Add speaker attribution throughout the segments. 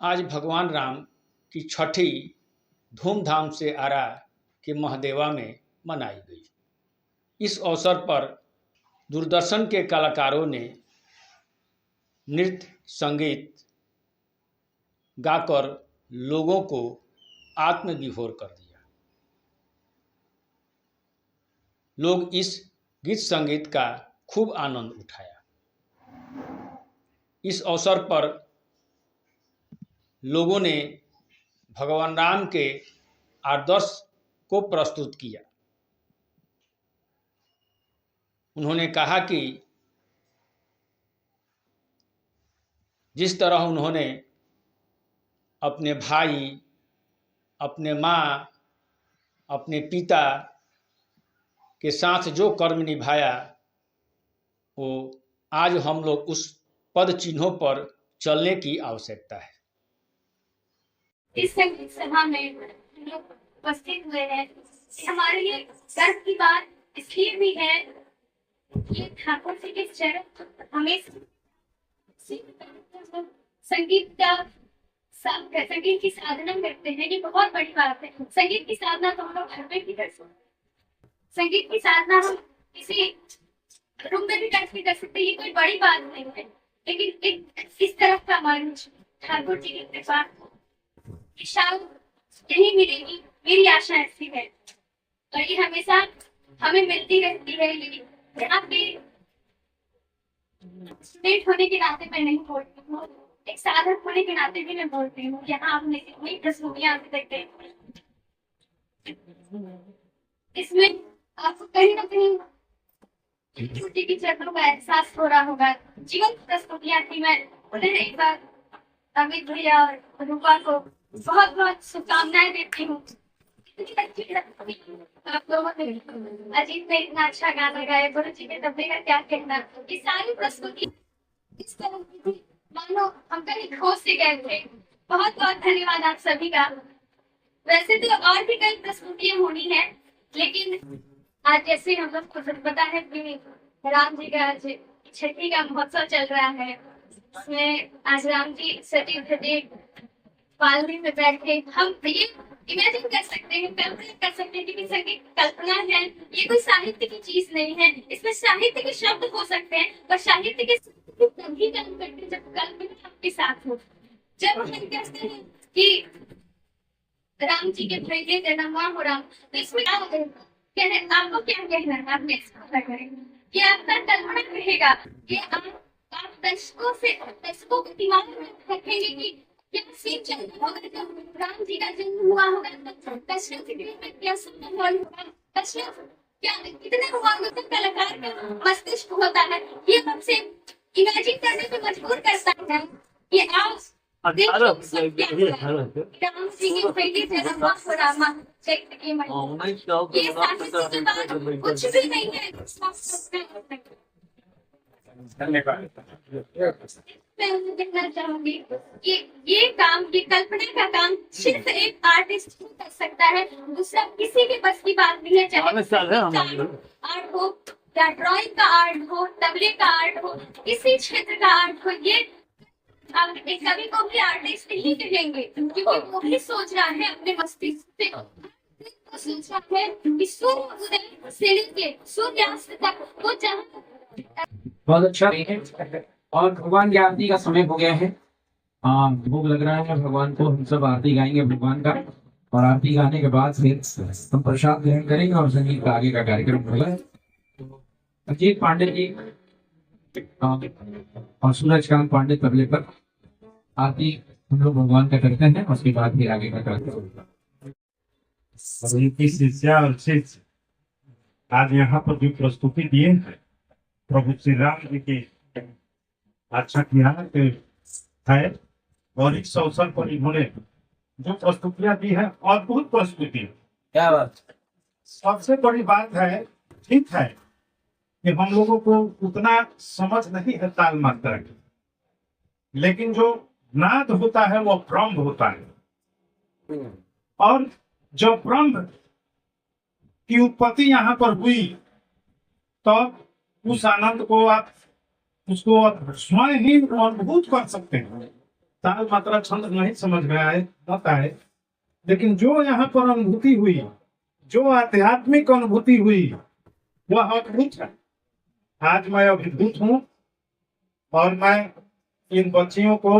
Speaker 1: आज भगवान राम की छठी धूमधाम से आरा के महदेवा में मनाई गई। इस अवसर पर दूरदर्शन के कलाकारों ने नृत्य संगीत गाकर लोगों को आत्मविभोर कर दिया। लोग इस गीत संगीत का खूब आनंद उठाया। इस अवसर पर लोगों ने भगवान राम के आदर्श को प्रस्तुत किया। उन्होंने कहा कि जिस तरह उन्होंने अपने भाई, अपने माँ, अपने पिता के साथ जो कर्म निभाया, वो आज हम लोग उस पद चिन्हों पर चलने की आवश्यकता है।
Speaker 2: इस संगीत सभा में लोग उपस्थित हुए हैं। हमारे लिए गर्व की बात इसलिए भी है कि ठाकुर जी के चरण हमें संगीत की साधना करते हैं। ये बहुत बड़ी बात है। संगीत की साधना तो हम लोग घर में भी कर सकते हैं। संगीत की साधना हम किसी रूम में भी कर सकते हैं। ये कोई बड़ी बात नहीं है, लेकिन एक इस तरफ का मन ठाकुर जी की कृपा शायद यही मिलेगी। मेरी आशा ऐसी है और ये हमेशा हमें मिलती रहती है। यहाँ पे स्टूडेंट होने के नाते मैं नहीं बोलती हूँ, एक साधक होने के नाते भी मैं बोलती हूँ। यहाँ हमने जितनी प्रस्तुतियां अभी तक देखी, इसमें आपको कहीं ना कहीं छुट्टी की चरणों का एहसास हो रहा होगा। जीवन प्रस्तुतियां थी। मैं उन्हें एक बार अमित भैया और रूपा को बहुत बहुत शुभकामनाएं देती हूँ। आप लोगों ने अजीत ने इतना अच्छा गाना गाया, गुरु जी के दबे का क्या कहना। ये सारी प्रस्तुति इस तरह की थी मानो हम कहीं खो से गए थे। बहुत बहुत धन्यवाद आप सभी का। वैसे तो और भी कई प्रस्तुतियां होनी है, लेकिन आज जैसे हम लोग को पता है कि राम जी का छठी का महोत्सव चल रहा है, उसमें आज राम जी सती सती पालने में बैठे हम ये इमेजिन कर सकते हैं, कल्पना कर सकते हैं कि संगीत कल्पना है। ये कोई साहित्य की चीज नहीं है। इसमें साहित्य के शब्द हो सकते हैं, पर साहित्य के तभी काम करते हैं जब कल्पना आपके साथ हो। जब हम कहते हैं कि राम जी के प्रेम जन्मा हो राम, तो इसमें आपको क्या कहना है? आप कैसे करेंगे कि आपका कल्पना रहेगा कि आप दर्शकों के दिमाग में रखेंगे कि क्या सीन चल रहा होगा जब राम जी का जन्म हुआ होगा, तो दर्शक के दिल में क्या माहौल होगा, दर्शक क्या कितने हुआ होगा। कलाकार का मस्तिष्क होता है, ये हमसे इमेजिन करने पे मजबूर करता है कि आप राम जी के बेटे जन्म हो रामा चैत्र के महीने। ये साहित्य की बात कुछ भी नहीं है। मैं कहना चाहूंगी कि ये काम, ये कल्पना का काम सिर्फ एक आर्टिस्ट ही कर सकता है। दूसरा किसी के बस की बात नहीं है। चाहे आर्ट हो या ड्राइंग का आर्ट हो, तबले का आर्ट हो, किसी क्षेत्र का आर्ट हो, ये आप कभी को भी आर्टिस्ट ही कहेंगे, क्योंकि वो भी सोच रहा है अपने मस्तिष्क से। वो सोच रहा है कि सूर्य उदय से लेके सूर्यास्त तक वो जहाँ
Speaker 3: बहुत अच्छा है। और भगवान की आरती का समय हो गया है। भोग लग रहा है भगवान को। हम सब आरती गाएंगे भगवान का, और आरती गाने के बाद फिर हम प्रसाद ग्रहण करेंगे और संगीत का आगे का कार्यक्रम होगा। अजीत पांडे जी और सूरजकांत पांडे तबले पर आरती हम लोग भगवान का करते हैं, उसके बाद फिर आगे का कार्यक्रम होगा।
Speaker 4: उनकी शिष्या और शिष्य आज यहाँ पर जो प्रस्तुति दिए हैं प्रभु श्री राम जी की अच्छा किया है, और इस अवसर पर इन्होंने जो प्रस्तुतियां दी है, अद्भुत प्रस्तुति।
Speaker 3: क्या बात।
Speaker 4: सबसे बड़ी बात है, ठीक है कि हम लोगों को उतना समझ नहीं है ताल मात्रा की, लेकिन जो नाद होता है वो ब्रह्म होता है। और जो ब्रह्म की उत्पत्ति यहाँ पर हुई, तो उस आनंद को आप उसको स्वयं ही अनुभूत कर सकते हैं। ताल मात्रा छंद नहीं समझ में आए आता है, लेकिन जो यहाँ पर अनुभूति हुई, जो आध्यात्मिक अनुभूति हुई, वह अद्भुत है। आज मैं अभिभूत हूँ और मैं इन बच्चियों को,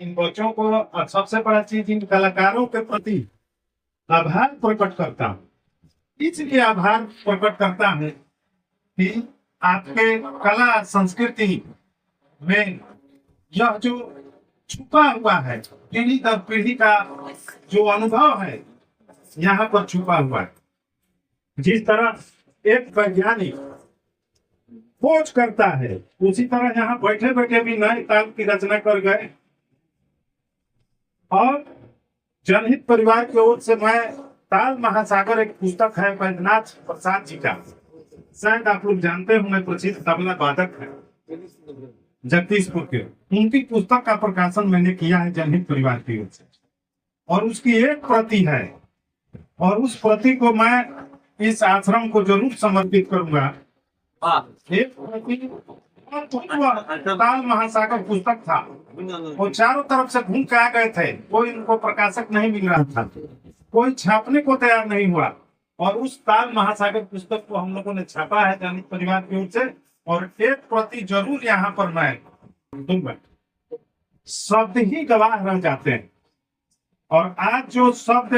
Speaker 4: इन बच्चों को और सबसे बड़ा चीज इन कलाकारों के प्रति आभार प्रकट करता हूँ। इसलिए आभार प्रकट करता हूँ कि आपके कला संस्कृति में यह जो छुपा हुआ है, पीढ़ी दर पीढ़ी का जो अनुभव है यहाँ पर छुपा हुआ है। जिस तरह एक वैज्ञानिक खोज करता है, उसी तरह यहाँ बैठे बैठे भी नए ताल की रचना कर गए। और जनहित परिवार की ओर से मैं ताल महासागर एक पुस्तक है बैद्यनाथ प्रसाद जी का, शायद आप लोग जानते होंगे, प्रसिद्ध तबला वादक है जगदीशपुर के। उनकी पुस्तक का प्रकाशन मैंने किया है जनहित परिवार की ओर से, और उसकी एक प्रति है, और उस प्रति को मैं इस आश्रम को जरूर समर्पित करूंगा। एक प्रति ताल महासागर पुस्तक था, वो चारों तरफ से घूम के आ गए थे, कोई इनको प्रकाशक नहीं मिल रहा था, कोई छापने को तैयार नहीं हुआ, और उस ताल महासागर पुस्तक को हम लोगों ने छापा है जनहित परिवार की ओर से, और एक प्रति जरूर यहाँ पर मैं दूंगा। शब्द ही गवाह रह जाते हैं, और आज जो शब्द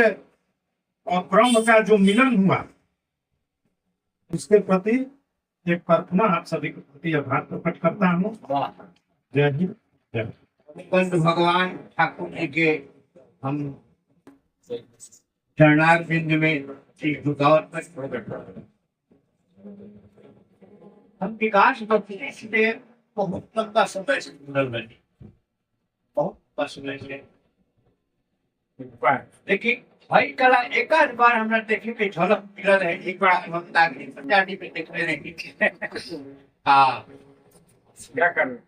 Speaker 4: और ब्रह्म का जो मिलन हुआ, उसके प्रति एक बार पुनः आप सभी के प्रति आभार प्रकट करता हूँ। जय हिंद, जय
Speaker 5: पंत भगवान ठाकुर जी के हम चरणार बिंद में एक झुकावट पर हम विकास बत्तीस से बहुत लंबा समय से गुजर रहे, बहुत लंबा समय से, लेकिन भाई कला एक आध बार हमरा देखे के झलक मिलल है। एक बार हम नागरिक पंजाबी में देख रहे हैं। हाँ, क्या कर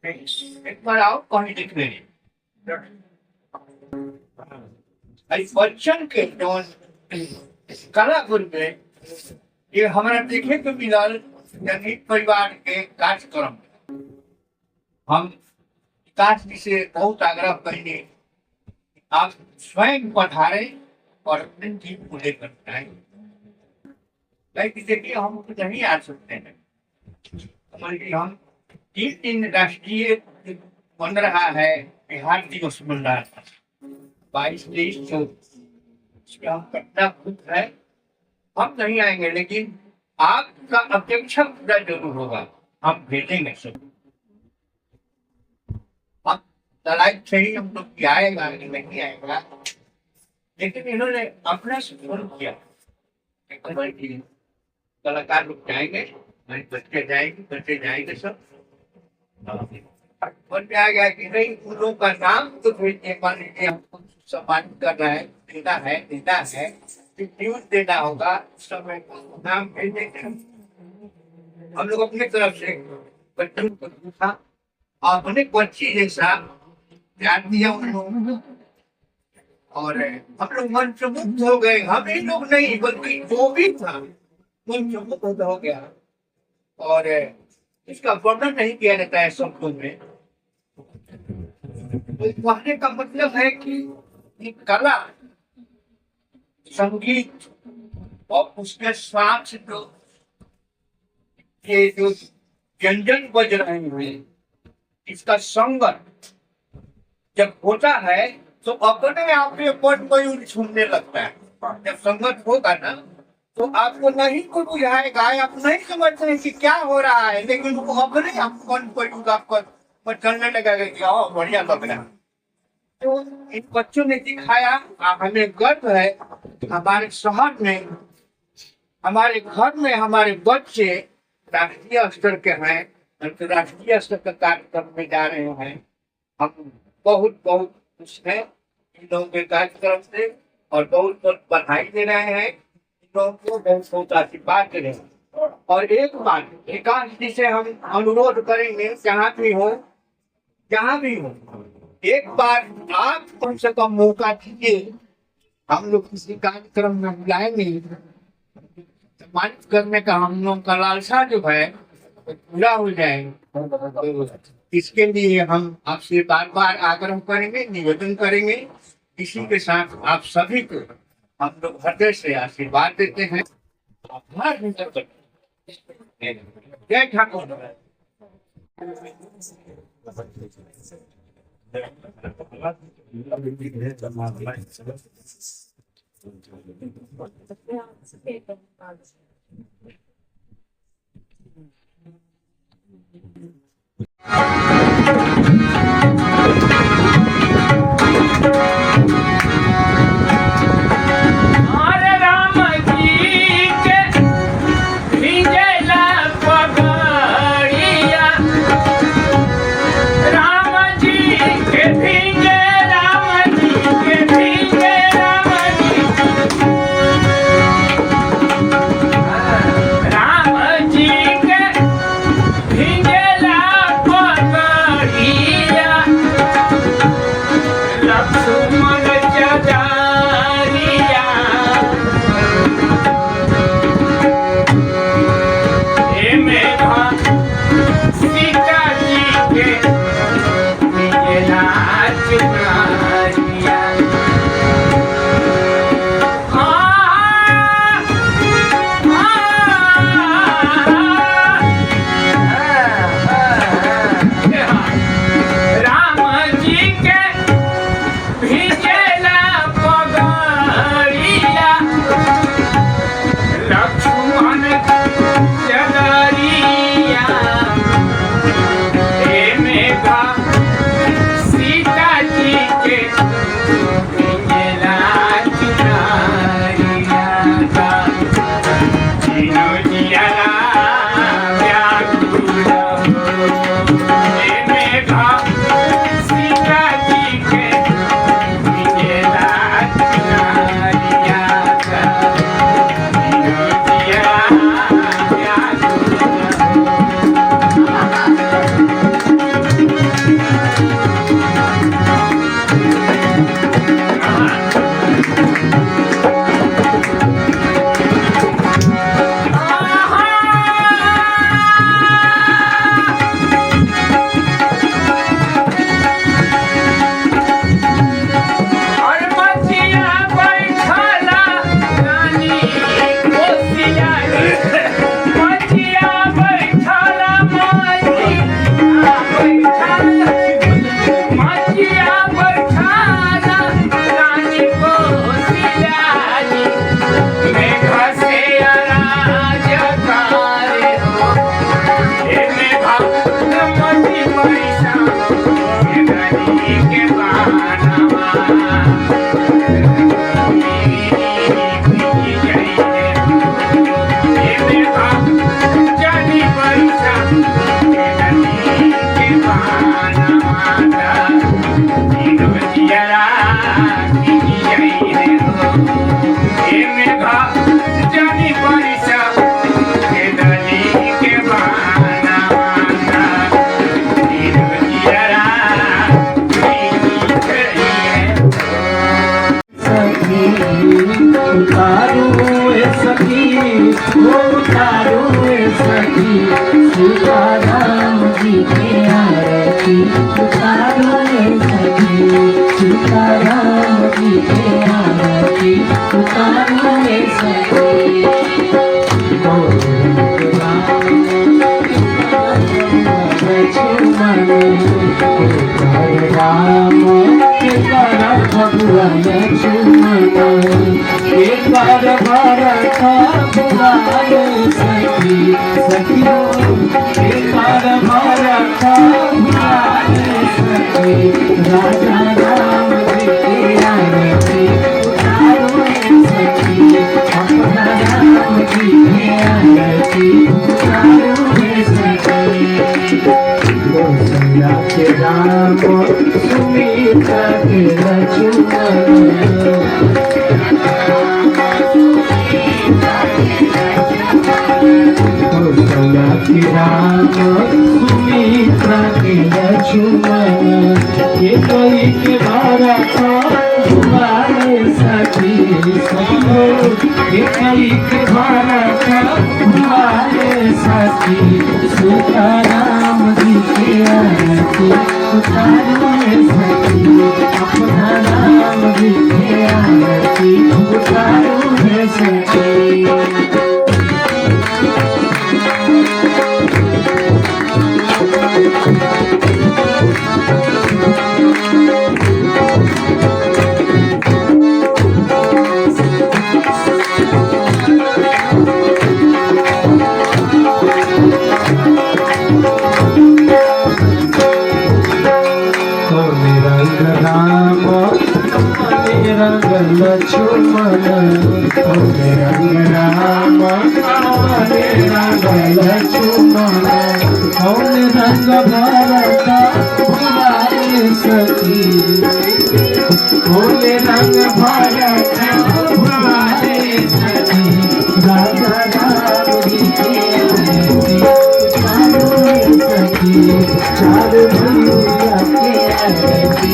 Speaker 5: एक बार आओ कहीं देख रहे हैं बच्चन के जौन कला गुरु में ये हमारा देखे के मिलल जनहित परिवार के कार्यक्रम। हम विकास जी से बहुत आग्रह करेंगे आप स्वयं पधारे और अपने टीम को लेकर आए, देखिए हम नहीं आ सकते हैं। हमारे हम 3 दिन राष्ट्रीय बन रहा है, बिहार दिवस बन रहा है 22, 23, 24, हम पटना खुद है, हम नहीं आएंगे, लेकिन आपका अपेक्षा पूरा जरूर होगा, हम भेजेंगे सब। हम लड़ाई से ही हम लोग आएगा नहीं आएगा, लेकिन इन्होंने अपना से शुरू किया। कलाकार लोग जाएंगे, बच्चे जाएंगे सब, और क्या गया कि नहीं उन लोगों का नाम तो भेजने, मान लीजिए हमको सम्मानित करना है, देना है न्यूज देना होगा, समय नाम भेजेंगे हम लोग अपने तरफ से। बच्चों को पूछा अपने बच्ची जैसा ध्यान दिया उन लोगों को, और हम लोग मन से मुक्त हो गए। हम ही लोग नहीं बल्कि जो भी था मन से मुक्त हो गया, और इसका वर्णन नहीं किया जाता है शब्दों में। कहने का मतलब है कि कला, संगीत और उसके साथ जो ये जो व्यंजन बज रहे हैं, इसका संगत जब होता है तो अपने आप में मन मयूर छूटने लगता है। जब संगत होगा ना तो आपको नहीं को बुझाएगा, आप नहीं समझते हैं कि क्या हो रहा है, लेकिन वो अपने आप मन मयूर आपको चलने लगेगा कि आओ बढ़िया लग रहा है। तो इन बच्चों ने दिखाया, हमें गर्व है हमारे शहर में, हमारे घर में हमारे बच्चे राष्ट्रीय स्तर के हैं, अंतर्राष्ट्रीय स्तर का कार्यक्रम में जा रहे हैं। हम बहुत बहुत खुश हैं इन लोगों के कार्यक्रम से, और बहुत बहुत बधाई दे रहे हैं, इन लोगों को बहुत बहुत आशीर्वाद दे रहे हैं। और एक बार विकास जी से हम अनुरोध करेंगे, जहाँ भी हो एक बार आप कम से कम मौका दीजिए, हम लोग किसी कार्यक्रम में बुलाएंगे, सम्मानित करने का हम लोग का लालसा जो है पूरा हो जाएगा। इसके लिए हम आपसे बार बार आग्रह करेंगे, निवेदन करेंगे। इसी के साथ आप सभी को हम लोग हृदय से आशीर्वाद देते हैं। आभार व्यक्त करते हैं। जय ठाकुर।
Speaker 6: हरे राम जी के भिंजेला पगड़िया, राम जी के भिंजे, राम जी के भिंजे, राम जी, राम जी के भिंजेला पगड़िया, लक्ष्मण चदारिया, हे मेघा सीता जी के भिंजेला चुनरिया। राम जी के भिंजेला पगड़िया, लक्ष्मण चदरिया, हे मेघा सीता जी के भिंजेला चुनरिया। जीनो जियाला व्याकुल हो, हे मेघा सीता जी के भिंजेला चुनरिया। जीनो जियाला व्याकुल और मचिया बैठला रानी कोसिया रे, मचिया बैठला मचिया बैठला रानी कोसिया रे, मेघा से अराज करे हो, हे मेघा मची पैसा रानी के बानवा।
Speaker 7: सीताराम जी के आरती उतारो सखी, सीताराम जी के आरती उतारो सखी। राम भगवान चुमन एक बार भरत बुलाए सखी, सखियो एक बार भरत बुलाए सखी। राजा राम जी के आरती उतारो सखी, अपना राम जी के आरती उतारो सखी। कौशल्या के राम सुमित्रा के लक्ष्मण, कौशल्या के राम सुमित्रा के लक्ष्मण, ये कोई के भारत सखी सखी एक भारत हमारे साथी सीताराम जी के आरती उतारो रे सखी अपना राम जी के आरती उतारो रे सखी। लक्ष्मण रंग राम लक्ष्मण कौन रंग भरत भुलाए सखी कौन रंग भरत भुलाए सखी राजा राम जी के सखी चार भैया के आरती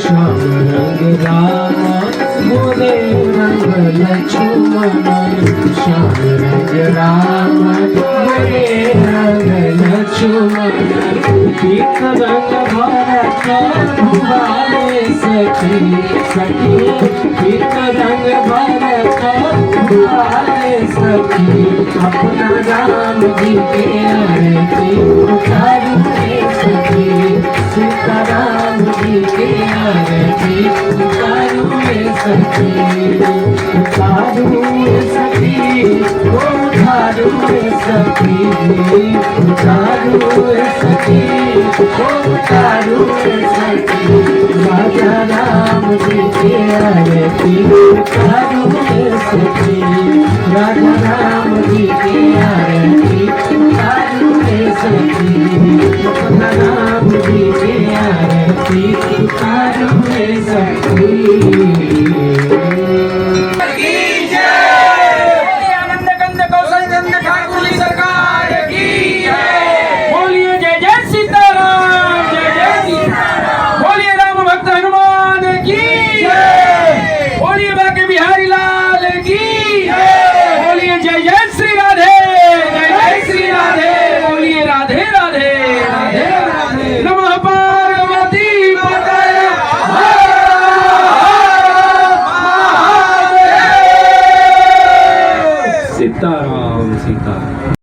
Speaker 7: श्याम रंग राम मोरे रंग लक्ष्मण एक रंग भरत भुलाए सखी सखी एक रंग भरत भुलाए सखी अपना राम जी के आरती उतारो रे सखी सीताराम जी के आरती उतारो रे सखी उतारो रे सखी उतारो रे सखी उतारो रे सखी उतारो रे सखी राजा राम जी के आरती उतारो रे सखी राजा राम जी के आरती उतारो रे सखी अपना राम जी के आरती उतारो रे सखी। सीताराम सीताराम।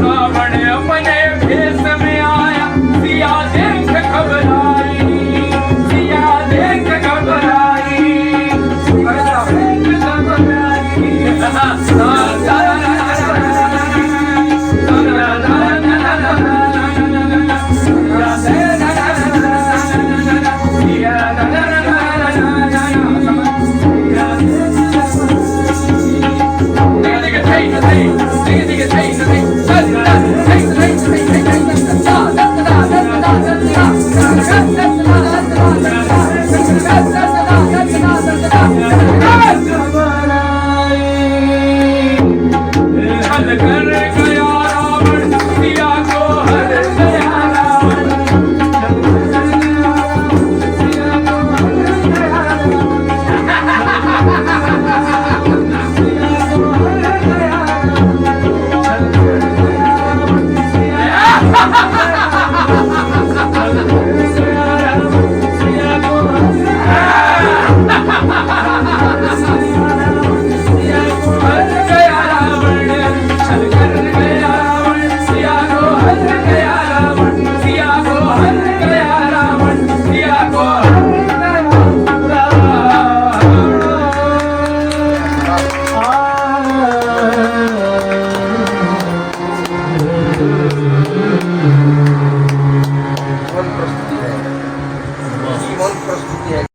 Speaker 6: रावण अपने भेष में आया, सिया देख घबराई, सिया देख घबराई,
Speaker 2: Hey!